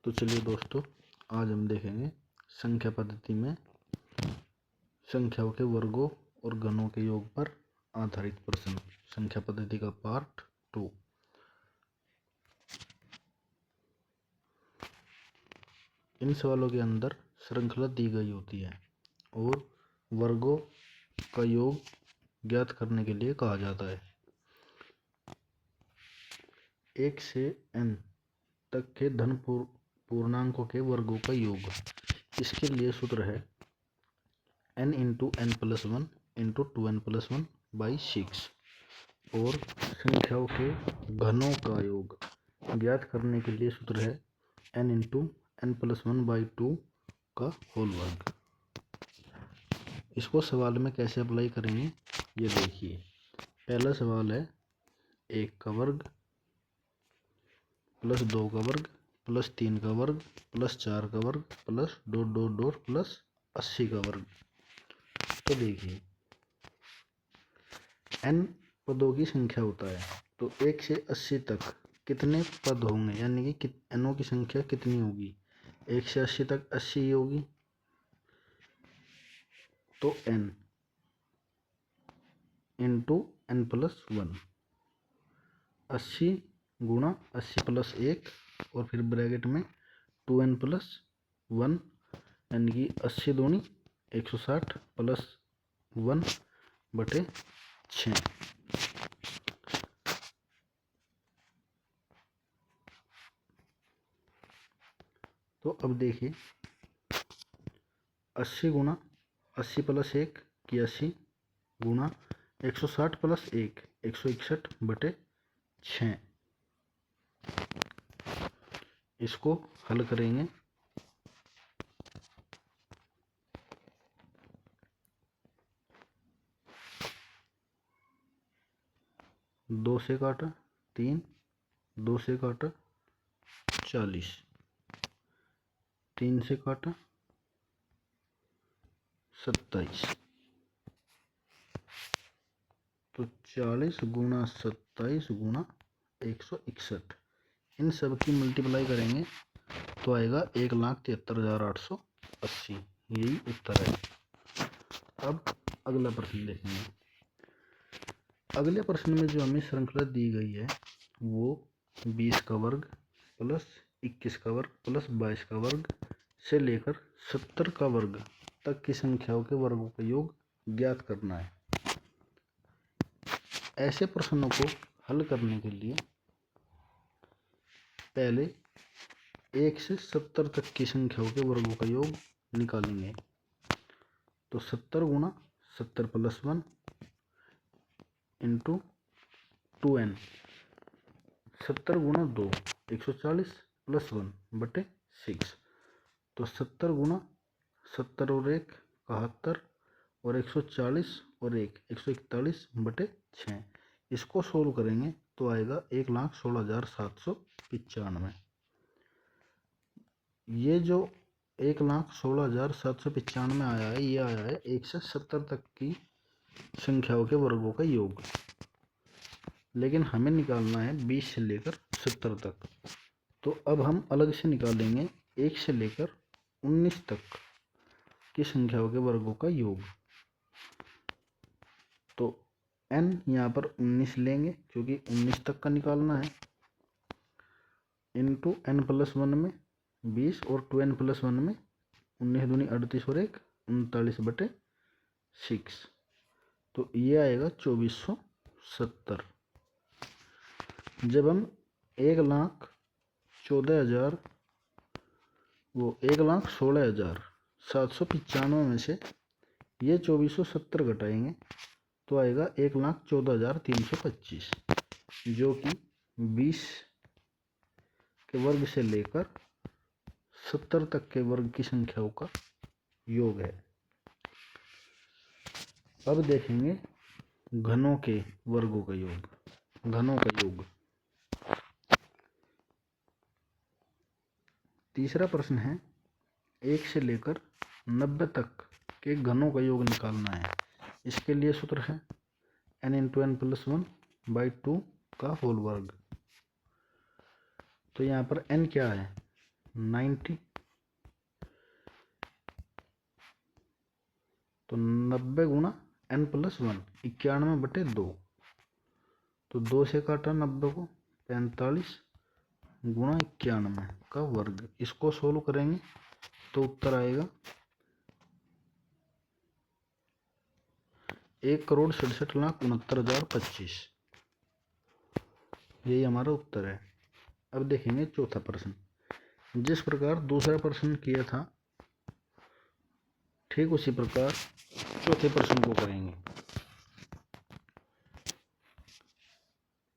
तो चलिए दोस्तों, आज हम देखेंगे संख्या पद्धति में संख्याओं के वर्गों और घनों के योग पर आधारित प्रश्न, संख्या पद्धति का पार्ट 2। इन सवालों के अंदर श्रृंखला दी गई होती है और वर्गों का योग ज्ञात करने के लिए कहा जाता है। 1 से n तक के धन पूर्णांकों के वर्गों का योग। इसके लिए सूत्र है n into n plus 1 into 2n plus 1 by 6। और संख्याओं के घनों का योग ज्ञात करने के लिए सूत्र है n into n plus 1 by 2 का होल वर्ग। इसको सवाल में कैसे अप्लाई करेंगे ये देखिए। पहला सवाल है 1 का वर्ग प्लस 2 का वर्ग प्लस 3 का वर्ग प्लस 4 का वर्ग plus dot dot dot plus 80 का वर्ग। तो देखिए n पदों की संख्या होता है, तो 1 से 80 तक कितने पद होंगे, यानी कि nों की संख्या कितनी होगी। 1 से 80 तक 80 ही होगी, तो n इंटू n प्लस 1। 80 गुणा 80 प्लस 1 और फिर ब्रैकेट में 2n प्लस 1, यानी कि 80 दूनी 160 प्लस 1 बटे 6। तो अब देखिए 80 गुणा 80 प्लस 1 की 80 गुणा 160 प्लस 1 161 बटे 6। इसको हल करेंगे दो से काटा 3, 2 से काटा 40, 3 से काटा 27। तो 40 गुणा 27 गुणा 161, इन सब की मल्टीप्लाई करेंगे तो आएगा 1,73,880। यही उत्तर है। अब अगला प्रश्न देखेंगे। अगले प्रश्न में जो हमें श्रृंखला दी गई है वो 20 का वर्ग प्लस 21 का वर्ग प्लस 22 का वर्ग से लेकर 70 का वर्ग तक की संख्याओं के वर्गों का योग ज्ञात करना है। ऐसे प्रश्नों को हल करने के लिए पहले 1 से 70 तक की संख्याओं के वर्गों का योग निकालेंगे। तो 70 गुणा 70 प्लस 1 इंटू 2n, 70 गुणा 2 140 प्लस 1 बटे 6। तो 70 गुणा 70 और 1 71 और 140 और 1 141 बटे 6। इसको सोल्व करेंगे तो आएगा 1,16,795। ये जो 1,16,795 आया है, ये आया है 1 से 70 तक की संख्याओं के वर्गों का योग। लेकिन हमें निकालना है 20 से लेकर 70 तक। तो अब हम अलग से निकालेंगे 1 से लेकर 19 तक की संख्याओं के वर्गों का योग। तो n यहाँ पर 19 लेंगे क्योंकि 19 तक का निकालना है, इंटू n प्लस 1 में 20 और 2n प्लस 1 में 19 दूनी 38 और 1 39 बटे 6। तो ये आएगा 2470। जब हम 1,16,795 में से ये 2470 घटाएंगे तो आएगा 1,14,325, जो कि 20 के वर्ग से लेकर 70 तक के वर्ग की संख्याओं का योग है। अब देखेंगे घनों के वर्गों का योग, घनों का योग। तीसरा प्रश्न है 1 से लेकर 90 तक के घनों का योग निकालना है। इसके लिए सूत्र है n into n plus 1 by 2 का होल वर्ग। तो यहाँ पर n क्या है, 90, तो 90 गुणा n प्लस 1, 91/2। तो 2 से काटा 90 को, 45 गुणा 91 का वर्ग। इसको सोल्व करेंगे तो उत्तर आएगा 1,67,69,25। यही हमारा उत्तर है। अब देखेंगे चौथा प्रश्न। जिस प्रकार दूसरा प्रश्न किया था ठीक उसी प्रकार चौथे प्रश्न को करेंगे।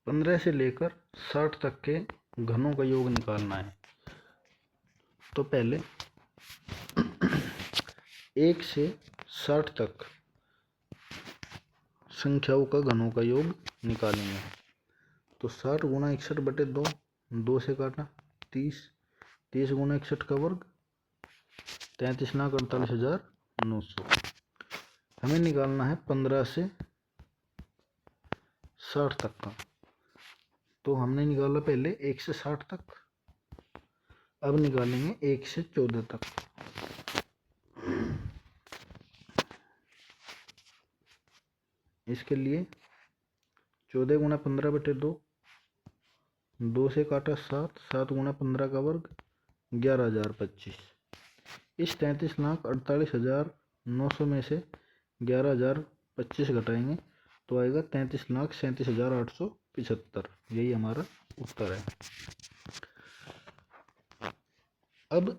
15 से लेकर 60 तक के घनों का योग निकालना है। तो पहले 1 से 60 तक संख्याओं का घनों का योग निकालेंगे। तो 60 गुणा 61/2, 2 से काटा 30, 30 गुणा 61 का वर्ग, 33,48,900। हमें निकालना है 15 से 60 तक का। तो हमने निकाला पहले 1 से 60 तक, अब निकालेंगे 1 से 14 तक। इसके लिए 14 गुणा 15/2, 2 से काटा 7, 7 गुणा 15 का वर्ग, 11,025। इस 33,48,900 में से 11,025 घटाएंगे तो आएगा 33,37,875। यही हमारा उत्तर है। अब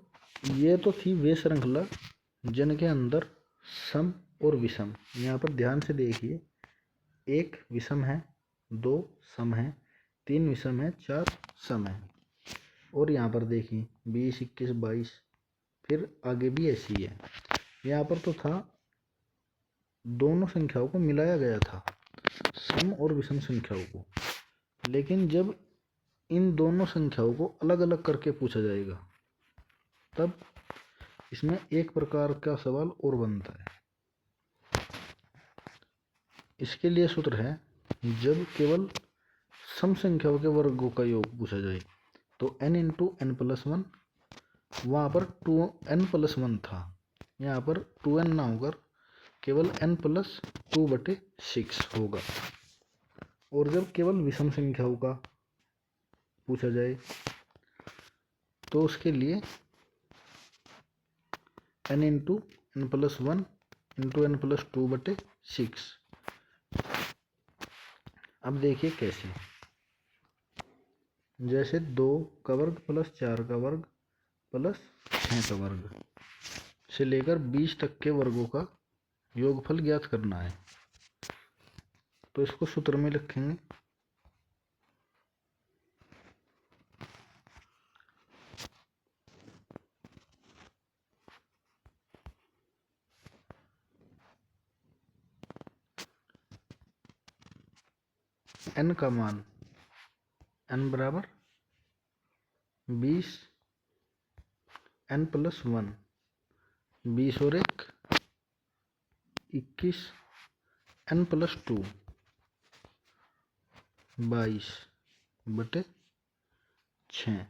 ये तो थी वे श्रृंखला जिनके अंदर सम और विषम। यहाँ पर ध्यान से देखिए, 1 विषम है, 2 सम है, 3 विषम है, 4 सम है। और यहाँ पर देखिए 20, 21, 22, फिर आगे भी ऐसी है। यहाँ पर तो था दोनों संख्याओं को मिलाया गया था, सम और विषम संख्याओं को। लेकिन जब इन दोनों संख्याओं को अलग अलग करके पूछा जाएगा तब इसमें एक प्रकार का सवाल और बनता है। इसके लिए सूत्र है, जब केवल सम संख्याओं के वर्गों का योग पूछा जाए तो n × n+1, वहाँ पर 2n+1 था, यहाँ पर 2n ना होकर केवल n+2/6 होगा। और जब केवल विषम संख्याओं का पूछा जाए तो उसके लिए n × n+1 × n+2/6। अब देखिए कैसे, जैसे 2 का वर्ग प्लस 4 का वर्ग प्लस 6 का वर्ग से लेकर 20 तक के वर्गों का योगफल ज्ञात करना है। तो इसको सूत्र में लिखेंगे, n का मान n बराबर 20, n+1, 20 और 1 21, n+2 22/6।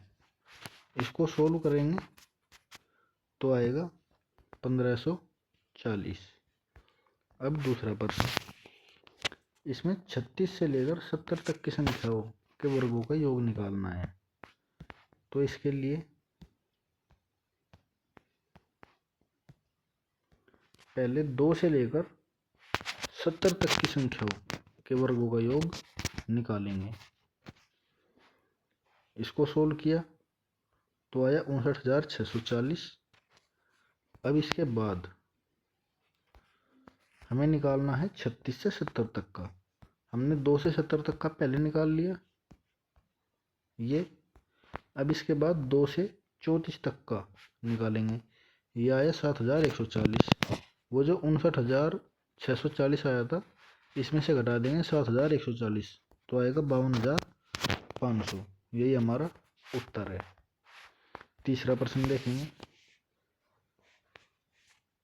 इसको सोल्व करेंगे तो आएगा 1540। अब दूसरा प्रश्न, इसमें 36 से लेकर 70 तक की संख्याओं के वर्गों का योग निकालना है। तो इसके लिए पहले 2 से लेकर 70 तक की संख्याओं के वर्गों का योग निकालेंगे। इसको सोल्व किया तो आया 59,640। अब इसके बाद हमें निकालना है 36 से 70 तक का। हमने 2 से 70 तक का पहले निकाल लिया ये। अब इसके बाद 2 से 34 तक का निकालेंगे। ये आया 7,140। वो जो 59,640 आया था इसमें से घटा देंगे 7,140 तो आएगा 52,500। यही हमारा उत्तर है। तीसरा प्रश्न देखेंगे,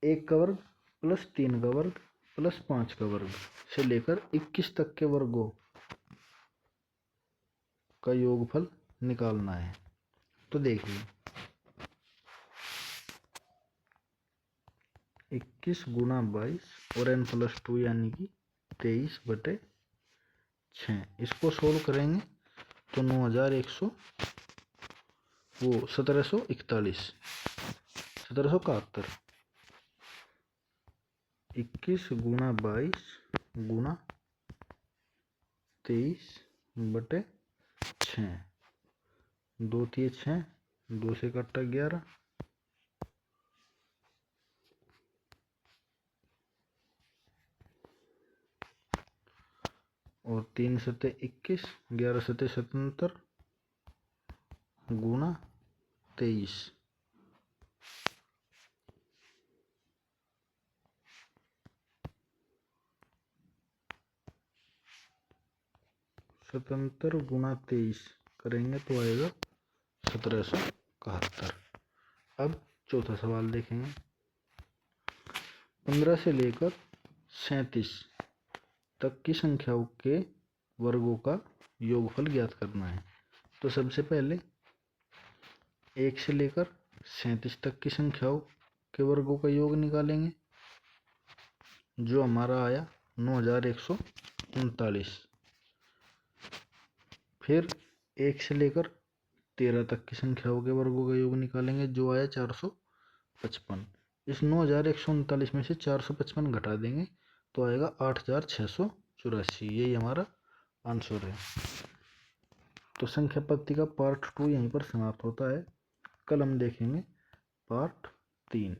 1 का वर्ग प्लस 3 का वर्ग प्लस 5 का वर्ग से लेकर 21 तक के वर्गों का योगफल निकालना है। तो देखिए 21 गुना 22 और n+2 यानी कि 23/6। इसको सोल्व करेंगे तो 9100 वो 1771। 21 गुना 22 गुना 23/6। 2 3 6, 2 से कट्टा 11, और 3 सते 21, 11 सते 77 गुना 23। 77 गुना 23 करेंगे तो आएगा 1771। अब चौथा सवाल देखेंगे। 15 से लेकर 37 तक की संख्याओं के वर्गों का योगफल ज्ञात करना है। तो सबसे पहले 1 से लेकर 37 तक की संख्याओं के वर्गों का योग निकालेंगे, जो हमारा आया 9139। फिर 1 से लेकर 13 तक की संख्याओं के वर्गों का योग निकालेंगे, जो आया 455। इस 9139 में से 455 घटा देंगे तो आएगा 8684। यही हमारा आंसर है। तो संख्या पत्ती का पार्ट 2 यहीं पर समाप्त होता है। कल हम देखेंगे पार्ट 3।